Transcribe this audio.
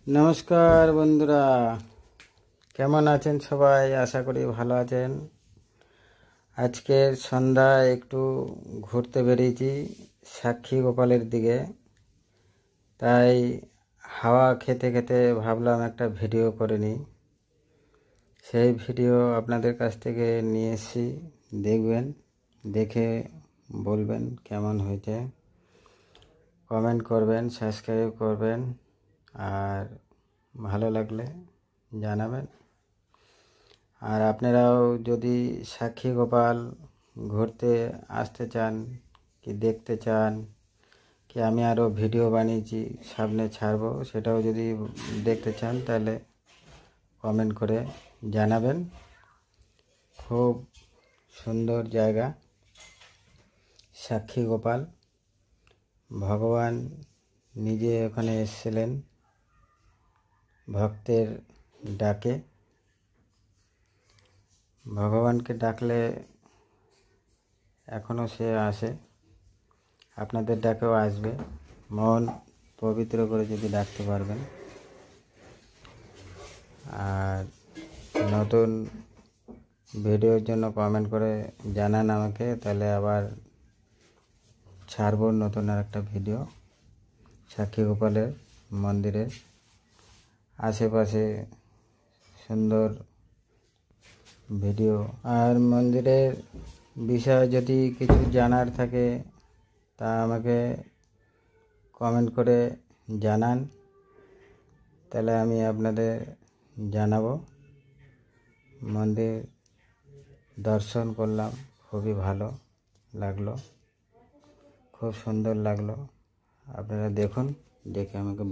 নমস্কার বন্ধুরা, কেমন আছেন সবাই? আশা করি ভালো আছেন। আজকের সন্ধ্যায় একটু ঘুরতে বেরিয়েছি সাক্ষী গোপালের দিকে। তাই হাওয়া খেতে খেতে ভাবলাম একটা ভিডিও করে নিই। সেই ভিডিও আপনাদের কাছ থেকে নিয়ে এসেছি, দেখবেন, দেখে বলবেন কেমন হয়েছে। কমেন্ট করবেন, সাবস্ক্রাইব করবেন, আর ভালো লাগলে জানাবেন। আর আপনারাও যদি সাক্ষী গোপাল ঘুরতে আসতে চান কি দেখতে চান, কি আমি আরও ভিডিও বানিয়েছি সামনে ছাড়বো, সেটাও যদি দেখতে চান তাহলে কমেন্ট করে জানাবেন। খুব সুন্দর জায়গা সাক্ষী গোপাল। ভগবান নিজে ওখানে এসেছিলেন ভক্তের ডাকে। ভগবানকে ডাকলে এখনও সে আসে, আপনাদের ডাকেও আসবে। মন পবিত্র করে যদি ডাকতে পারবেন। আর নতুন ভিডিওর জন্য কমেন্ট করে জানান আমাকে, তাহলে আবার ছাড়ব নতুন আর একটা ভিডিও সাক্ষী গোপালের মন্দিরের আশেপাশে সুন্দর ভিডিও। আর মন্দিরের বিষয়ে যদি কিছু জানার থাকে তা আমাকে কমেন্ট করে জানান, তাহলে আমি আপনাদের জানাবো। মন্দির দর্শন করলাম, খুবই ভালো লাগলো, খুব সুন্দর লাগলো। আপনারা দেখুন, দেখে আমাকে